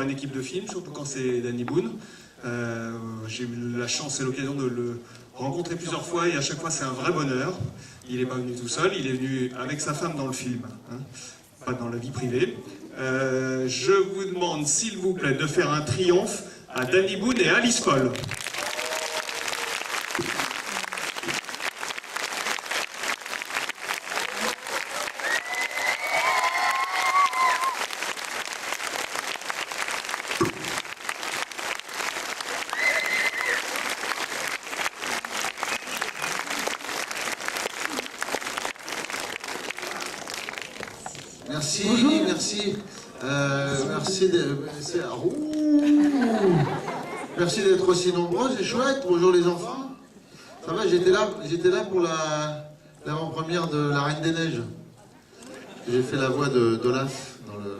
une équipe de film, surtout quand c'est Danny Boone. J'ai eu la chance et l'occasion de le rencontrer plusieurs fois et à chaque fois c'est un vrai bonheur. Il n'est pas venu tout seul, il est venu avec sa femme dans le film, hein, pas dans la vie privée. Je vous demande s'il vous plaît de faire un triomphe à Danny Boone et Alice Paul. Merci, bonjour. merci d'être aussi nombreux, c'est chouette. Bonjour les enfants. Ça va, j'étais là pour l'avant-première de La Reine des Neiges. J'ai fait la voix d'Olaf dans le...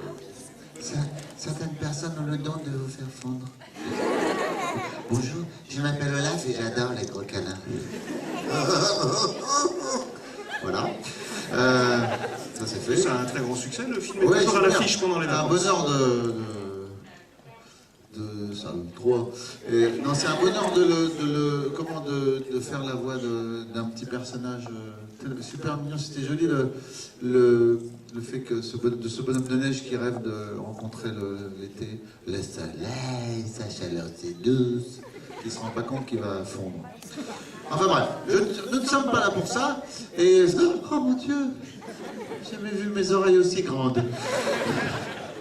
Certaines personnes ont le don de vous faire fondre. Bonjour, je m'appelle Olaf et j'adore les gros câlins. Voilà. Ça c'est fait. C'est un très grand succès, le film est Ouais, toujours à l'affiche pendant les vacances. un bonheur ça, 3. Non, c'est un bonheur de faire la voix d'un petit personnage super mignon. C'était joli le fait que ce bonhomme de neige qui rêve de rencontrer l'été, le soleil, sa chaleur c'est douce, qui se rend pas compte qu'il va fondre. Enfin bref, nous ne sommes pas là pour ça. Et oh mon Dieu, j'ai jamais vu mes oreilles aussi grandes. Ça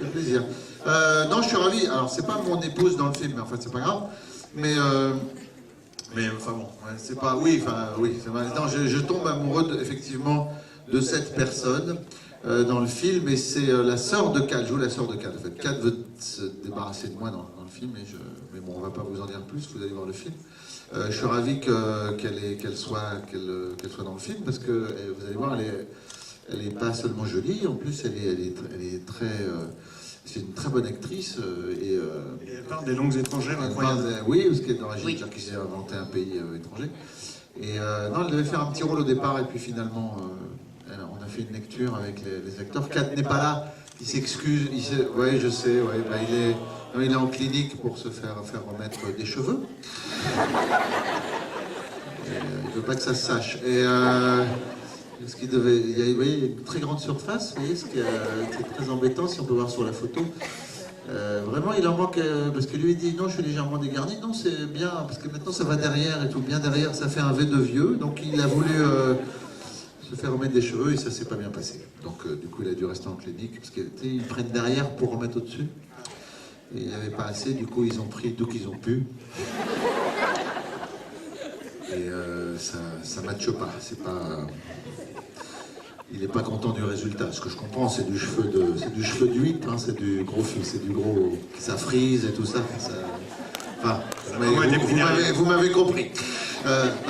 fait plaisir. Non, je suis ravi. Alors, c'est pas mon épouse dans le film, mais en fait, c'est pas grave. Mais enfin bon, ouais, c'est pas. Oui, enfin, oui. Non, je tombe amoureux, effectivement, de cette personne dans le film. Et c'est la sœur de Kat. Je joue la sœur de Kat. En fait, Kat veut se débarrasser de moi dans le film. Mais bon, on va pas vous en dire plus. Vous allez voir le film. Je suis ravi qu'elle soit dans le film parce que vous allez voir, elle est pas seulement jolie. En plus, elle est très. C'est une très bonne actrice Et elle parle des langues étrangères incroyables. Oui, parce qu'elle est d'origine qui s'est inventé un pays étranger. Et non, elle devait faire un petit rôle au départ, et puis finalement, on a fait une lecture avec les acteurs. Kat n'est pas là, il s'excuse. Oui, je sais, ouais, bah, il est en clinique pour se faire remettre des cheveux. Il ne veut pas que ça se sache. Et parce qu'il devait, il y a une très grande surface, vous voyez, ce qui est très embêtant, si on peut voir sur la photo. Vraiment, il en manque, parce que lui il dit non, je suis légèrement dégarni. Non, c'est bien, parce que maintenant ça va derrière et tout, bien derrière, ça fait un V de vieux. Donc il a voulu se faire remettre des cheveux et ça s'est pas bien passé. Donc du coup, il a dû rester en clinique, parce qu'ils prennent derrière pour remettre au-dessus. Et il n'y avait pas assez, du coup, ils ont pris d'où qu'ils ont pu. Et ça matche pas, c'est pas... Il n'est pas content du résultat. Ce que je comprends, c'est du cheveu d'huître, hein, c'est du gros, ça frise et tout ça. Enfin, vous m'avez compris.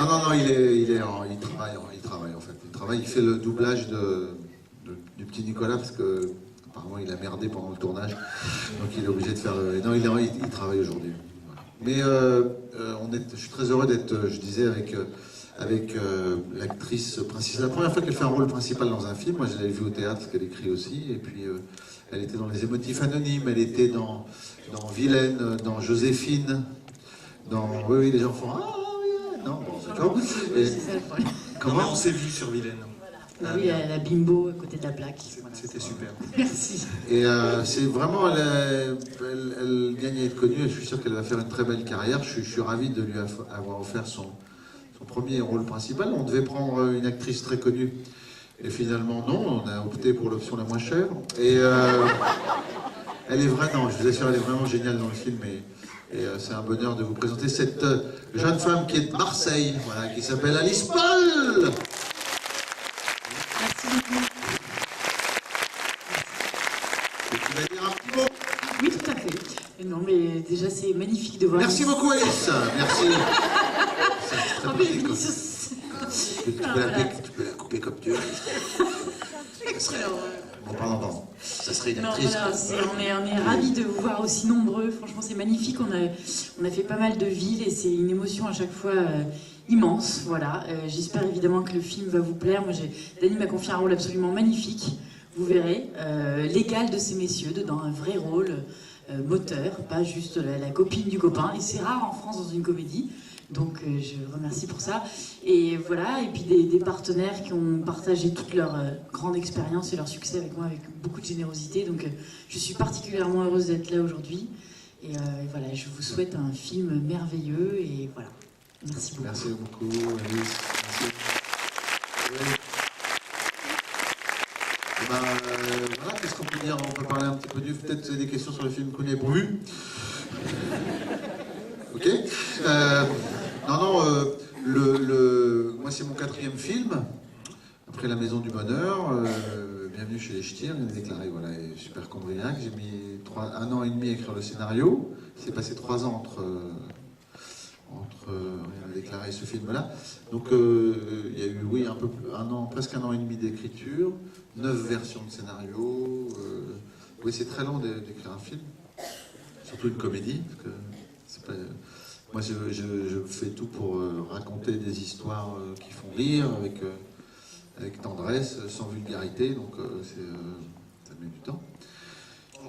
Non, il travaille en fait. Il fait le doublage du petit Nicolas parce que apparemment il a merdé pendant le tournage, donc il est obligé de faire. Non, il travaille aujourd'hui. Voilà. Mais je suis très heureux d'être, je disais, avec l'actrice principale. C'est la première fois qu'elle fait un rôle principal dans un film. Moi, je l'avais vue au théâtre, parce qu'elle écrit aussi. Et puis, elle était dans Les Émotifs Anonymes, elle était dans Vilaine, dans Joséphine, dans... Oui, les gens font... Ah, oui, non, bon, d'accord. Comment on s'est vu sur Vilaine? Oui, la bimbo à côté de la plaque. C'était super. Merci. Et c'est vraiment, elle gagne à être connue, et je suis sûr qu'elle va faire une très belle carrière. Je suis ravi de lui avoir offert son premier rôle principal. On devait prendre une actrice très connue, et finalement non, on a opté pour l'option la moins chère. Et elle est vraiment, je vous assure, elle est vraiment géniale dans le film, et c'est un bonheur de vous présenter cette jeune femme qui est de Marseille, voilà, qui s'appelle Alice Paul. Merci beaucoup. Et tu vas dire un petit mot? Oui, tout à fait. Non, mais déjà, c'est magnifique de voir... Merci beaucoup Alice, merci. En plus, j'ai mis Tu peux la couper comme tu veux. Bon, pardon. Ça serait une actrice. Voilà, on est ravis de vous voir aussi nombreux. Franchement, c'est magnifique. On a fait pas mal de villes et c'est une émotion à chaque fois immense. Voilà. J'espère évidemment que le film va vous plaire. Moi, Dany m'a confié un rôle absolument magnifique. Vous verrez. L'égal de ces messieurs, dedans un vrai rôle. moteur, pas juste la copine du copain. Et c'est rare en France dans une comédie. Donc je remercie pour ça. Et voilà, et puis des partenaires qui ont partagé toute leur grande expérience et leur succès avec moi avec beaucoup de générosité. Donc je suis particulièrement heureuse d'être là aujourd'hui. Et voilà, je vous souhaite un film merveilleux et voilà. Merci beaucoup. Merci beaucoup, Alice. Merci. Oui. Et ben, voilà, qu'est-ce qu'on peut dire? On peut parler un petit peu du... Peut-être des questions sur le film qu'on n'y a pas vu. Ok. Non, moi c'est mon 4e film, après La Maison du Bonheur, bienvenue chez les Ch'tis, on est déclaré, voilà, super Condriac. J'ai mis 1 an et demi à écrire le scénario, c'est passé 3 ans entre on a déclaré ce film-là. Donc il y a eu, oui, presque un an et demi d'écriture, 9 versions de scénario. Oui, c'est très long d'écrire un film, surtout une comédie, parce que c'est pas... Moi, je fais tout pour raconter des histoires qui font rire, avec tendresse, sans vulgarité, donc ça met du temps.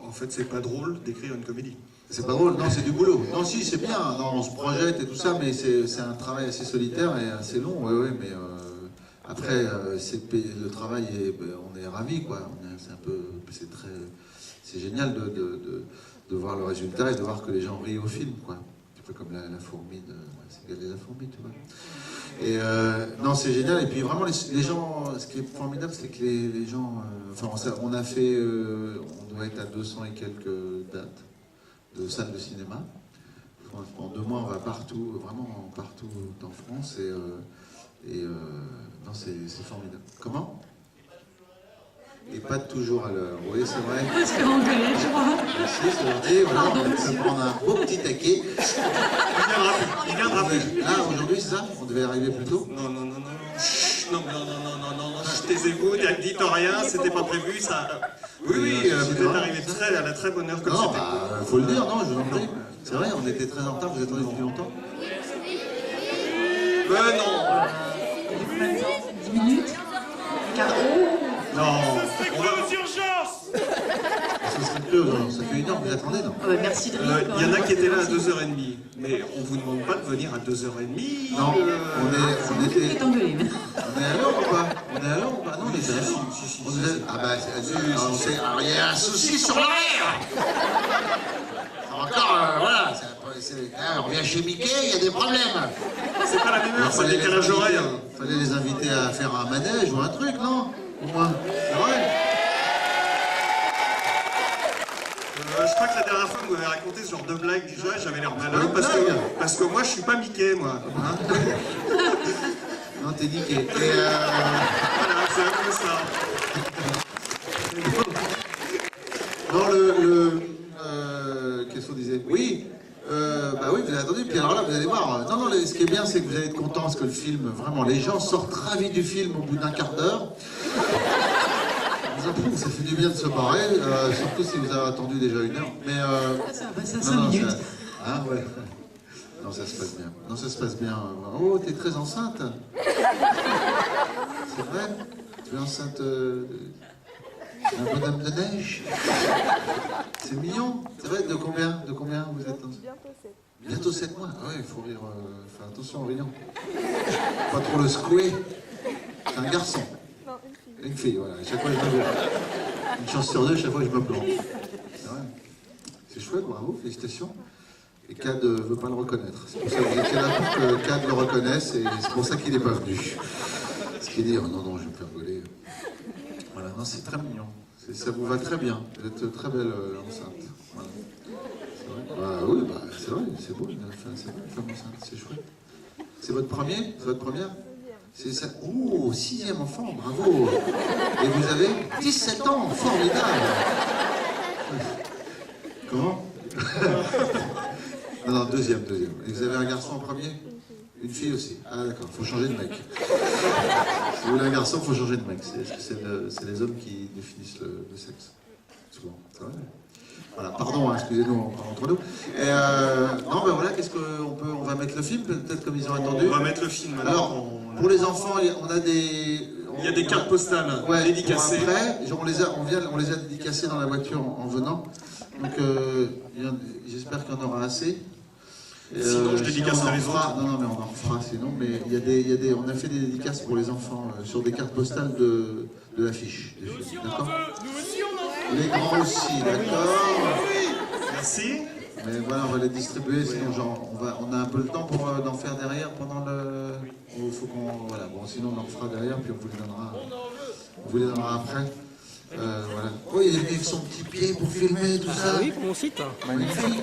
En fait, c'est pas drôle d'écrire une comédie. C'est pas drôle, non, c'est du boulot. Non, si, c'est bien, non, on se projette et tout ça, mais c'est un travail assez solitaire et assez long, ouais, mais après, le travail, on est ravis, quoi. C'est génial de voir le résultat et de voir que les gens rient au film, quoi. Comme la fourmi c'est la fourmi, tu vois. Et non, c'est génial. Et puis vraiment, les gens, ce qui est formidable, c'est que les gens, on a fait, on doit être à 200 et quelques dates de salles de cinéma. En 2 mois, on va partout, vraiment partout en France. Non, c'est formidable. Comment? Et pas toujours à l'heure. Oui, c'est vrai. C'est anglais, je crois. Merci, c'est gentil. Voilà, on va prendre un beau petit taquet. Il viendra plus. Là, aujourd'hui, c'est ça? On devait arriver plus tôt? Non. Non, taisez-vous, dites rien, c'était pas prévu, ça... Oui, vous êtes arrivé à la très bonne heure comme non, c'était. Faut le dire, non, je vous en prie. C'est vrai, on était très en retard, vous êtes arrivé depuis longtemps? Non. 10 minutes? Non. On va aux urgences. Ça serait plus, ça fait 1 heure que vous attendez, non? Merci de rire. Il y en a qui étaient là à 2h30, mais on vous demande pas de venir à 2h30. Non, on était... On On est à l'heure ou pas? On est à l'heure ou pas? Non, on était à l'heure. Ah bah, alors, il y a un souci sur l'horaire. Encore, voilà, on revient chez Mickey, il y a des problèmes. C'est pas la même heure, c'est le décalage horaire. Fallait les inviter à faire un manège ou un truc, non? Au moins, c'est vrai. Je crois que la dernière fois que vous m'avez raconté ce genre de blague déjà, j'avais l'air malin parce que moi je suis pas Mickey, moi. Hein. Non, t'es niqué. Voilà, c'est un peu ça. Non, qu'est-ce qu'on disait? Oui, bah oui, vous avez entendu. Puis alors là, vous allez voir. Non, ce qui est bien, c'est que vous allez être content parce que le film, vraiment, les gens sortent ravis du film au bout d'un quart d'heure. Ça fait du bien de se barrer, surtout si vous avez attendu déjà 1 heure. Mais Ça va passer à 5 minutes. Ah ouais. Non, ça se passe bien. Non, ça se passe bien. Oh, t'es très enceinte. C'est vrai? Tu es enceinte d'un bonhomme de neige? C'est mignon. C'est vrai, de combien vous êtes enceinte? Bientôt 7 mois. Ah ouais, il faut rire. Faire attention en riant. Pas trop le secouer. C'est un garçon. Non, une fille, voilà. À chaque fois, je me... Une chance sur 2, chaque fois, je me plante. C'est vrai. C'est chouette, bravo, félicitations. Et Cad ne veut pas le reconnaître. C'est pour ça que vous étiez là pour que Cad le reconnaisse et c'est pour ça qu'il n'est pas venu. Ce qui dit, oh non, je vais me faire voler. Voilà, non, c'est très mignon. Ça vous va très bien. Vous êtes très belle enceinte. Voilà. C'est vrai. Bah oui, bah, c'est vrai, c'est beau, une femme enceinte, c'est chouette. C'est votre premier? C'est votre première? C'est ça. Oh, 6e enfant, bravo. Et vous avez 17 ans, formidable. Comment? Non, deuxième. Et vous avez un garçon en premier? Une fille aussi. Ah d'accord, il faut changer de mec. Si vous voulez un garçon, il faut changer de mec. C'est les hommes qui définissent le sexe. Souvent. C'est vrai. Voilà, pardon, excusez-nous, on parle entre nous. Non, ben voilà, qu'est-ce qu'on peut... On va mettre le film, peut-être comme ils ont attendu. On va mettre le film. Alors, pour les enfants, on a des... Il y a des cartes postales dédicacées. Après, on les a dédicacées dans la voiture en venant. Donc j'espère qu'il y en aura assez. Et, sinon, je dédicacerai les autres. Non, mais on en refera sinon. Mais on a fait des dédicaces pour les enfants sur des cartes postales de l'affiche. Nous aussi on en D'accord. veut. Nous aussi on en veut. Les grands aussi, d'accord. Merci. Mais voilà, on va les distribuer, sinon genre, on a un peu le temps pour d'en faire derrière pendant le... Il faut qu'on... Voilà, bon, sinon on en fera derrière, puis on vous les donnera, après. Voilà. Oh, il est venu avec son petit pied pour filmer tout ça. Oui, pour mon site. Magnifique.